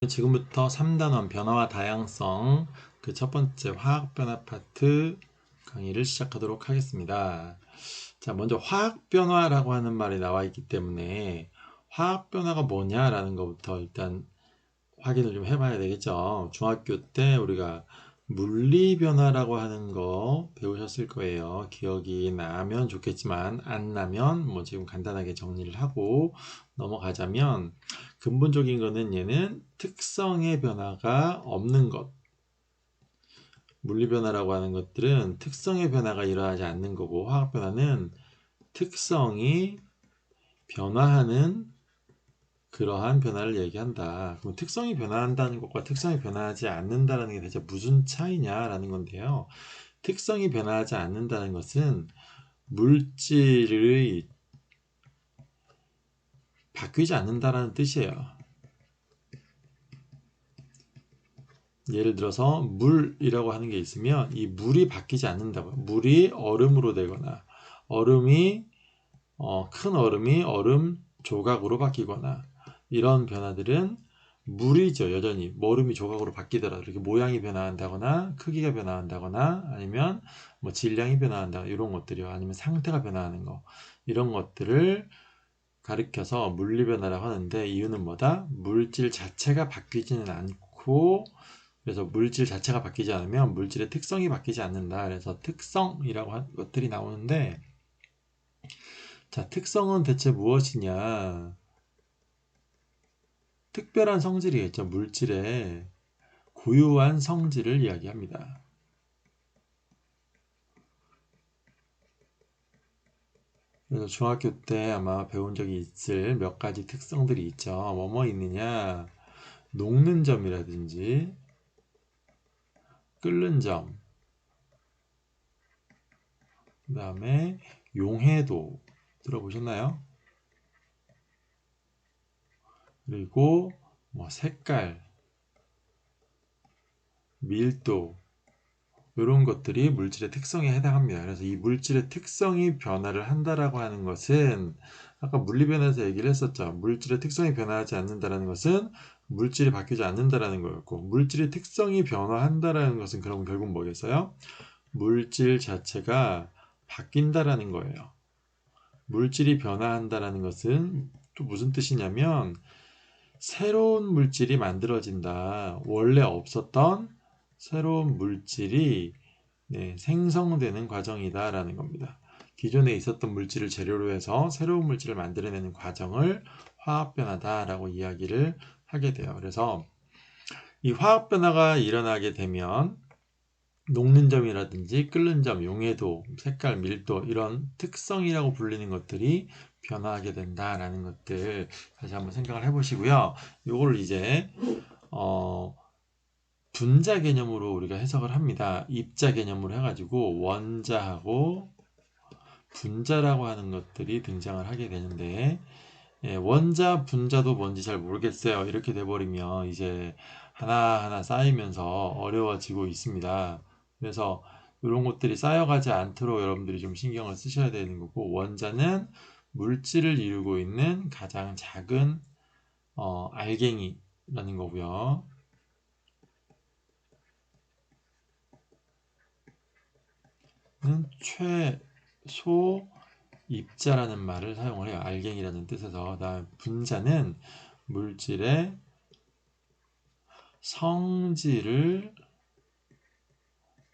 지금부터 3단원 변화와 다양성 그 첫 번째 화학 변화 파트 강의를 시작하도록 하겠습니다. 자, 먼저 화학 변화라고 하는 말이 나와 있기 때문에 화학 변화가 뭐냐라는 것부터 일단 확인을 좀 해봐야 되겠죠. 중학교 때 우리가 물리 변화라고 하는 거 배우셨을 거예요. 기억이 나면 좋겠지만 안 나면 뭐 지금 간단하게 정리를 하고 넘어가자면, 근본적인 거는 얘는 특성의 변화가 없는 것. 물리 변화라고 하는 것들은 특성의 변화가 일어나지 않는 거고, 화학 변화는 특성이 변화하는 그러한 변화를 얘기한다. 그럼 특성이 변화한다는 것과 특성이 변화하지 않는다는 게 대체 무슨 차이냐라는 건데요. 특성이 변화하지 않는다는 것은 물질이 바뀌지 않는다는 뜻이에요. 예를 들어서 물이라고 하는 게 있으면 이 물이 바뀌지 않는다고요. 물이 얼음으로 되거나 얼음이 큰 얼음이 얼음 조각으로 바뀌거나 이런 변화들은 물이죠. 여전히 얼음이 조각으로 바뀌더라도 이렇게 모양이 변화한다거나 크기가 변화한다거나 아니면 뭐 질량이 변화한다 이런 것들이요. 아니면 상태가 변화하는 거 이런 것들을 가리켜서 물리 변화라고 하는데, 이유는 뭐다? 물질 자체가 바뀌지는 않고, 그래서 물질 자체가 바뀌지 않으면 물질의 특성이 바뀌지 않는다. 그래서 특성이라고 하는 것들이 나오는데, 자, 특성은 대체 무엇이냐? 특별한 성질이겠죠. 물질의 고유한 성질을 이야기합니다. 그래서 중학교 때 아마 배운 적이 있을 몇 가지 특성들이 있죠. 뭐뭐 있느냐? 녹는 점이라든지 끓는 점, 그 다음에 용해도 들어보셨나요? 그리고 뭐 색깔, 밀도 이런 것들이 물질의 특성에 해당합니다. 그래서 이 물질의 특성이 변화를 한다라고 하는 것은 아까 물리 변화에서 얘기를 했었죠. 물질의 특성이 변화하지 않는다라는 것은 물질이 바뀌지 않는다라는 거였고, 물질의 특성이 변화한다라는 것은 그럼 결국 뭐겠어요? 물질 자체가 바뀐다라는 거예요. 물질이 변화한다라는 것은 또 무슨 뜻이냐면 새로운 물질이 만들어진다. 원래 없었던 새로운 물질이 생성되는 과정이다라는 겁니다. 기존에 있었던 물질을 재료로 해서 새로운 물질을 만들어내는 과정을 화학 변화다라고 이야기를 하게 돼요. 그래서 이 화학 변화가 일어나게 되면 녹는 점이라든지 끓는 점, 용해도, 색깔, 밀도 이런 특성이라고 불리는 것들이 변화하게 된다라는 것들 다시 한번 생각을 해보시고요. 이걸 이제 분자 개념으로 우리가 해석을 합니다. 입자 개념으로 해가지고 원자하고 분자라고 하는 것들이 등장을 하게 되는데, 원자, 분자도 뭔지 잘 모르겠어요. 이렇게 돼버리면 이제 하나하나 쌓이면서 어려워지고 있습니다. 그래서 이런 것들이 쌓여가지 않도록 여러분들이 좀 신경을 쓰셔야 되는 거고, 원자는 물질을 이루고 있는 가장 작은 알갱이라는 거고요. 최소 입자라는 말을 사용을 해요. 알갱이라는 뜻에서. 다음 분자는 물질의 성질을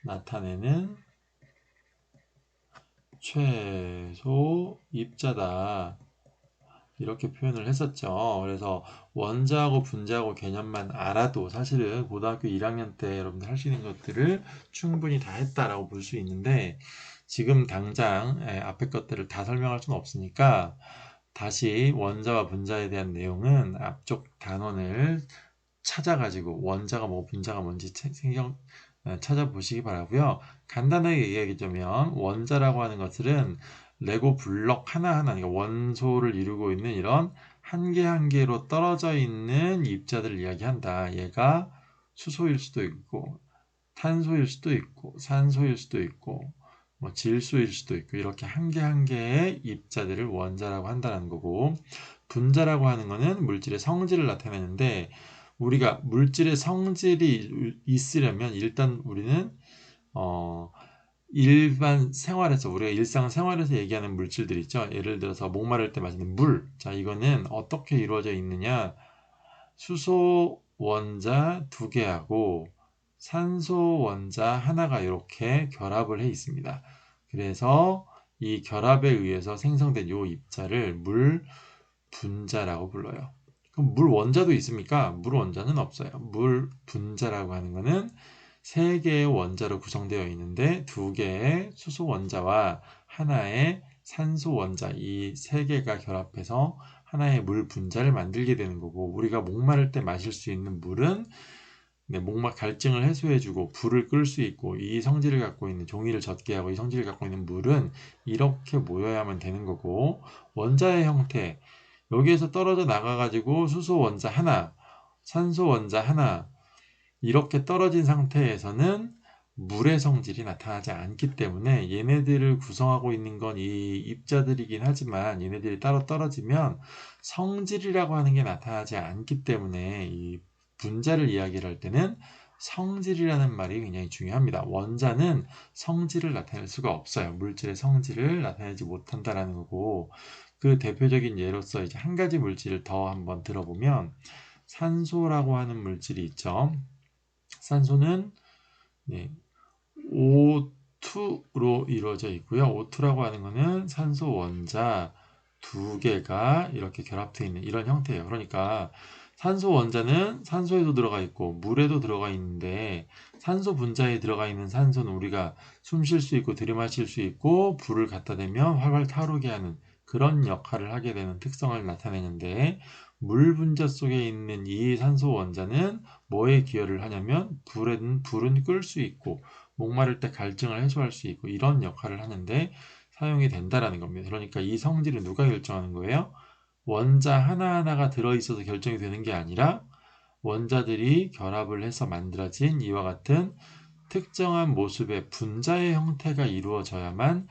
나타내는 최소 입자다. 이렇게 표현을 했었죠. 그래서 원자하고 분자하고 개념만 알아도 사실은 고등학교 1학년 때 여러분들 할 수 있는 것들을 충분히 다 했다라고 볼 수 있는데, 지금 당장 앞에 것들을 다 설명할 수는 없으니까 다시 원자와 분자에 대한 내용은 앞쪽 단원을 찾아가지고 원자가 뭐 분자가 뭔지 찾아보시기 바라고요. 간단하게 얘기하자면 원자라고 하는 것들은 레고 블럭 하나하나, 그러니까 원소를 이루고 있는 이런 한 개 한 개로 떨어져 있는 입자들을 이야기한다. 얘가 수소일 수도 있고 탄소일 수도 있고 산소일 수도 있고 뭐 질소일 수도 있고, 이렇게 한 개 한 개의 입자들을 원자라고 한다는 거고, 분자라고 하는 거는 물질의 성질을 나타내는데, 우리가 물질의 성질이 있으려면 일단 우리는 일반 생활에서 우리가 일상생활에서 얘기하는 물질들 있죠. 예를 들어서 목마를 때 마시는 물. 자, 이거는 어떻게 이루어져 있느냐? 수소 원자 2개하고 산소 원자 하나가 이렇게 결합을 해 있습니다. 그래서 이 결합에 의해서 생성된 이 입자를 물 분자라고 불러요. 그럼 물 원자도 있습니까? 물 원자는 없어요. 물 분자라고 하는 거는 3개의 원자로 구성되어 있는데 2개의 수소 원자와 하나의 산소 원자, 이 3개가 결합해서 하나의 물 분자를 만들게 되는 거고, 우리가 목마를 때 마실 수 있는 물은 목마 갈증을 해소해주고 불을 끌 수 있고, 이 성질을 갖고 있는, 종이를 젖게 하고 이 성질을 갖고 있는 물은 이렇게 모여야만 되는 거고, 원자의 형태, 여기에서 떨어져 나가가지고 수소 원자 하나, 산소 원자 하나 이렇게 떨어진 상태에서는 물의 성질이 나타나지 않기 때문에 얘네들을 구성하고 있는 건 이 입자들이긴 하지만 얘네들이 따로 떨어지면 성질이라고 하는 게 나타나지 않기 때문에 이 분자를 이야기를 할 때는 성질이라는 말이 굉장히 중요합니다. 원자는 성질을 나타낼 수가 없어요. 물질의 성질을 나타내지 못한다라는 거고, 그 대표적인 예로서 이제 한 가지 물질을 더 한번 들어보면 산소라고 하는 물질이 있죠. 산소는 O2로 이루어져 있고요. O2라고 하는 것은 산소 원자 2개가 이렇게 결합되어 있는 이런 형태예요. 그러니까 산소 원자는 산소에도 들어가 있고 물에도 들어가 있는데, 산소 분자에 들어가 있는 산소는 우리가 숨 쉴 수 있고 들이마실 수 있고 불을 갖다 대면 활활 타오르게 하는 그런 역할을 하게 되는 특성을 나타내는데, 물 분자 속에 있는 이 산소 원자는 뭐에 기여를 하냐면 불은 끌 수 있고 목마를 때 갈증을 해소할 수 있고 이런 역할을 하는데 사용이 된다라는 겁니다. 그러니까 이 성질은 누가 결정하는 거예요? 원자 하나하나가 들어있어서 결정이 되는 게 아니라 원자들이 결합을 해서 만들어진 이와 같은 특정한 모습의 분자의 형태가 이루어져야만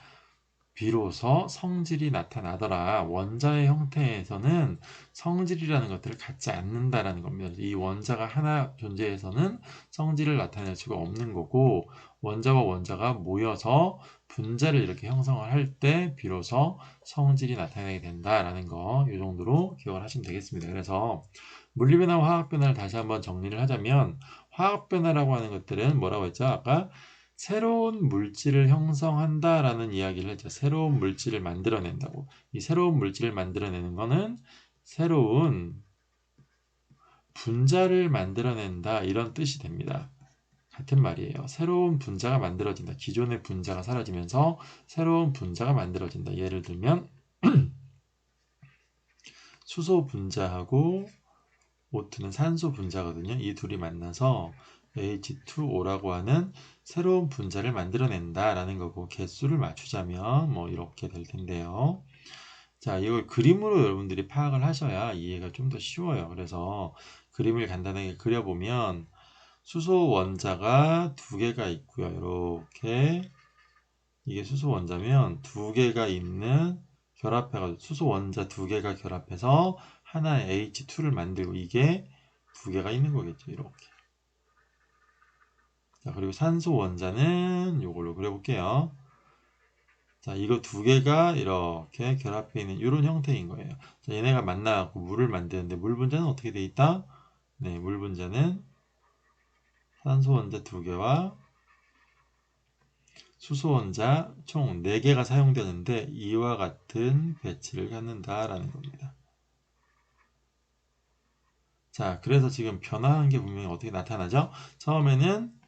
비로소 성질이 나타나더라. 원자의 형태에서는 성질이라는 것들을 갖지 않는다라는 겁니다. 이 원자가 하나 존재해서는 성질을 나타낼 수가 없는 거고, 원자와 원자가 모여서 분자를 이렇게 형성을 할 때 비로소 성질이 나타나게 된다라는 거, 이 정도로 기억을 하시면 되겠습니다. 그래서 물리변화와 화학변화를 다시 한번 정리를 하자면, 화학변화라고 하는 것들은 뭐라고 했죠? 아까 새로운 물질을 형성한다라는 이야기를 했죠. 새로운 물질을 만들어낸다고. 이 새로운 물질을 만들어내는 거는 새로운 분자를 만들어낸다 이런 뜻이 됩니다. 같은 말이에요. 새로운 분자가 만들어진다. 기존의 분자가 사라지면서 새로운 분자가 만들어진다. 예를 들면 수소 분자하고 O2는 산소 분자거든요. 이 둘이 만나서 H2O라고 하는 새로운 분자를 만들어낸다라는 거고, 개수를 맞추자면 뭐 이렇게 될 텐데요. 자, 이걸 그림으로 여러분들이 파악을 하셔야 이해가 좀 더 쉬워요. 그래서 그림을 간단하게 그려보면 수소 원자가 2개가 있고요. 이렇게 이게 수소 원자면 2개가 있는 결합해가지고 수소 원자 2개가 결합해서 하나의 H2를 만들고 이게 2개가 있는 거겠죠. 이렇게. 자, 그리고 산소 원자는 이걸로 그려볼게요. 자, 이거 2개가 이렇게 결합해 있는 이런 형태인 거예요. 자, 얘네가 만나갖고 물을 만드는데 물 분자는 어떻게 돼 있다? 네, 물 분자는 산소 원자 2개와 수소 원자 총 4개가 사용되는데 이와 같은 배치를 갖는다라는 겁니다. 자, 그래서 지금 변화한 게 분명히 어떻게 나타나죠? 처음에는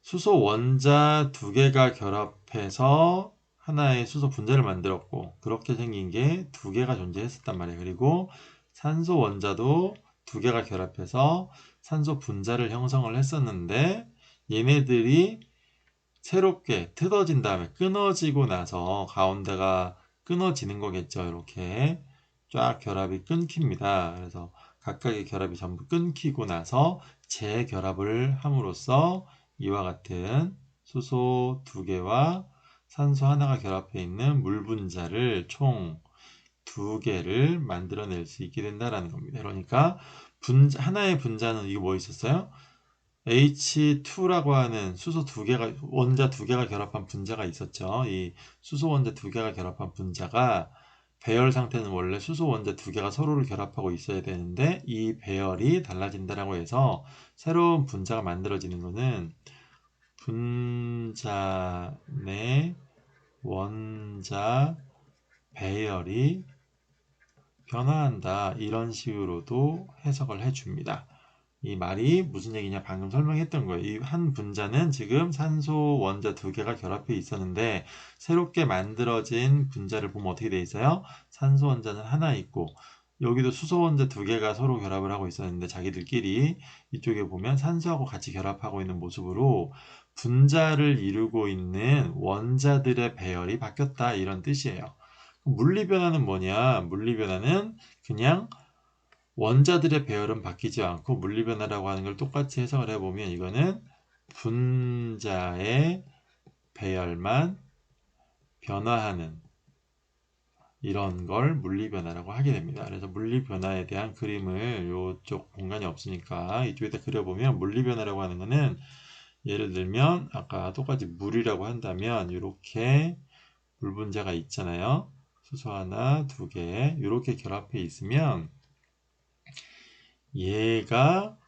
수소 원자 2개가 결합해서 하나의 수소 분자를 만들었고, 그렇게 생긴 게 2개가 존재했었단 말이에요. 그리고 산소 원자도 2개가 결합해서 산소 분자를 형성을 했었는데, 얘네들이 새롭게 뜯어진 다음에 끊어지고 나서 가운데가 끊어지는 거겠죠. 이렇게 쫙 결합이 끊깁니다. 그래서 각각의 결합이 전부 끊기고 나서 재결합을 함으로써 이와 같은 수소 2개와 산소 하나가 결합해 있는 물 분자를 총 2개를 만들어낼 수 있게 된다는 겁니다. 그러니까 하나의 분자는 이게 뭐 있었어요? H2라고 하는 수소 두 개가 원자 두 개가 결합한 분자가 있었죠. 이 수소 원자 두 개가 결합한 분자가 배열 상태는 원래 수소 원자 두 개가 서로를 결합하고 있어야 되는데 이 배열이 달라진다라고 해서 새로운 분자가 만들어지는 것은 분자 내 원자 배열이 변화한다. 이런 식으로도 해석을 해줍니다. 이 말이 무슨 얘기냐 방금 설명했던 거예요. 이 한 분자는 지금 산소 원자 두 개가 결합해 있었는데 새롭게 만들어진 분자를 보면 어떻게 돼 있어요? 산소 원자는 하나 있고 여기도 수소 원자 두 개가 서로 결합을 하고 있었는데 자기들끼리 이쪽에 보면 산소하고 같이 결합하고 있는 모습으로 분자를 이루고 있는 원자들의 배열이 바뀌었다 이런 뜻이에요. 물리변화는 뭐냐? 물리변화는 그냥 원자들의 배열은 바뀌지 않고 물리변화라고 하는 걸 똑같이 해석을 해보면 이거는 분자의 배열만 변화하는 이런 걸 물리변화라고 하게 됩니다. 그래서 물리변화에 대한 그림을 이쪽 공간이 없으니까 이쪽에다 그려보면 물리변화라고 하는 거는 예를 들면 아까 똑같이 물이라고 한다면 이렇게 물 분자가 있잖아요. 수소 하나, 두 개 이렇게 결합해 있으면 얘가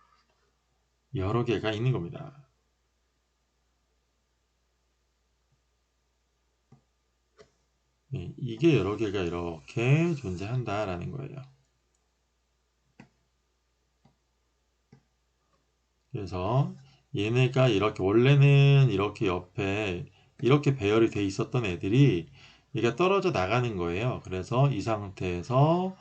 여러 개가 있는 겁니다. 네, 이게 여러 개가 이렇게 존재한다라는 거예요. 그래서 얘네가 이렇게 원래는 이렇게 옆에 이렇게 배열이 돼 있었던 애들이 얘가 떨어져 나가는 거예요. 그래서 이 상태에서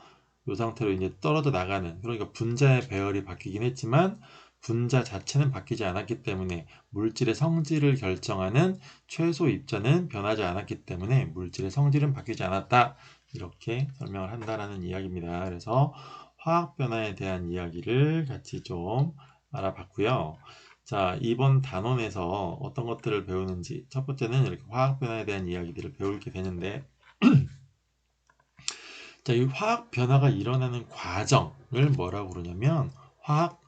이 상태로 이제 떨어져 나가는, 그러니까 분자의 배열이 바뀌긴 했지만 분자 자체는 바뀌지 않았기 때문에 물질의 성질을 결정하는 최소 입자는 변하지 않았기 때문에 물질의 성질은 바뀌지 않았다. 이렇게 설명을 한다라는 이야기입니다. 그래서 화학 변화에 대한 이야기를 같이 좀 알아봤고요. 자, 이번 단원에서 어떤 것들을 배우는지, 첫 번째는 이렇게 화학 변화에 대한 이야기들을 배우게 되는데, 자, 이 화학 변화가 일어나는 과정을 뭐라고 그러냐면 화학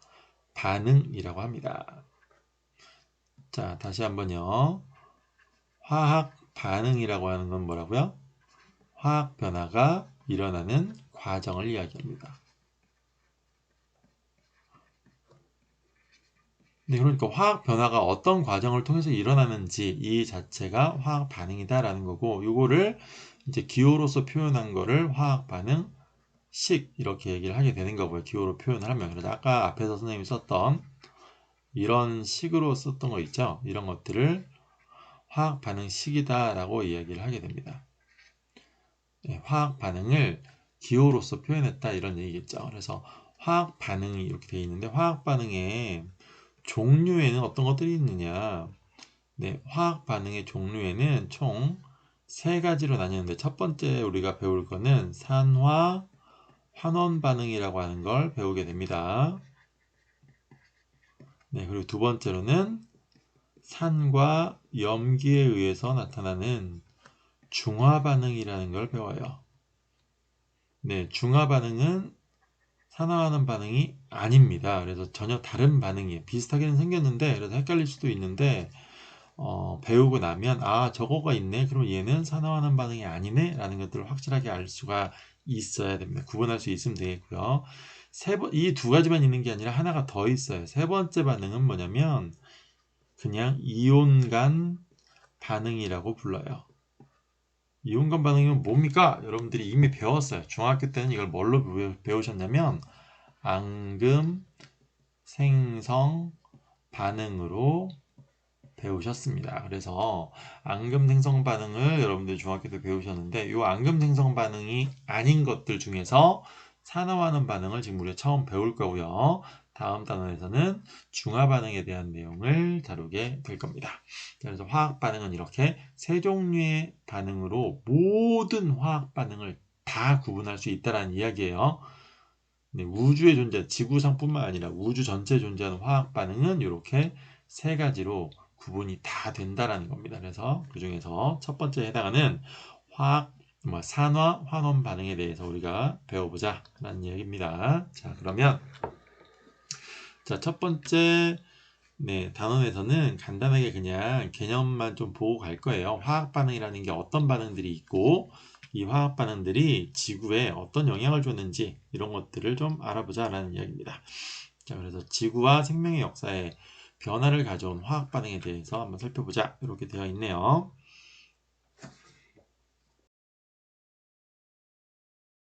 반응이라고 합니다. 자, 다시 한번요. 화학 반응이라고 하는 건 뭐라고요? 화학 변화가 일어나는 과정을 이야기합니다. 네, 그러니까 화학 변화가 어떤 과정을 통해서 일어나는지 이 자체가 화학 반응이다라는 거고, 이거를 이제 기호로서 표현한 거를 화학 반응식 이렇게 얘기를 하게 되는 거고요. 기호로 표현을 하면. 그래서 아까 앞에서 선생님이 썼던 이런 식으로 썼던 거 있죠. 이런 것들을 화학 반응식이다라고 이야기를 하게 됩니다. 네, 화학 반응을 기호로서 표현했다 이런 얘기겠죠. 그래서 화학 반응이 이렇게 되어 있는데 화학 반응에 종류에는 어떤 것들이 있느냐? 네, 화학 반응의 종류에는 총 세 가지로 나뉘는데 첫 번째 우리가 배울 거는 산화 환원 반응이라고 하는 걸 배우게 됩니다. 네, 그리고 두 번째로는 산과 염기에 의해서 나타나는 중화 반응이라는 걸 배워요. 네, 중화 반응은 산화하는 반응이 아닙니다. 그래서 전혀 다른 반응이에요. 비슷하게는 생겼는데 그래서 헷갈릴 수도 있는데 배우고 나면 아 저거가 있네 그럼 얘는 산화하는 반응이 아니네 라는 것들을 확실하게 알 수가 있어야 됩니다. 구분할 수 있으면 되겠고요. 이 두 가지만 있는 게 아니라 하나가 더 있어요. 세 번째 반응은 뭐냐면 그냥 이온 간 반응이라고 불러요. 이온 간 반응이면 뭡니까? 여러분들이 이미 배웠어요. 중학교 때는 이걸 뭘로 배우셨냐면 앙금 생성 반응으로 배우셨습니다. 그래서 앙금 생성 반응을 여러분들 중학교 때 배우셨는데 이 앙금 생성 반응이 아닌 것들 중에서 산화하는 반응을 지금 우리가 처음 배울 거고요. 다음 단원에서는 중화 반응에 대한 내용을 다루게 될 겁니다. 그래서 화학 반응은 이렇게 세 종류의 반응으로 모든 화학 반응을 다 구분할 수 있다는 이야기예요. 네, 우주의 존재, 지구상뿐만 아니라 우주 전체에 존재하는 화학 반응은 이렇게 세 가지로 구분이 다 된다라는 겁니다. 그래서 그 중에서 첫 번째에 해당하는 화학, 산화 환원 반응에 대해서 우리가 배워보자 라는 이야기입니다. 자, 그러면 자, 첫 번째 단원에서는 간단하게 그냥 개념만 좀 보고 갈 거예요. 화학 반응이라는 게 어떤 반응들이 있고 이 화학 반응들이 지구에 어떤 영향을 줬는지 이런 것들을 좀 알아보자라는 이야기입니다. 자, 그래서 지구와 생명의 역사에 변화를 가져온 화학 반응에 대해서 한번 살펴보자 이렇게 되어 있네요.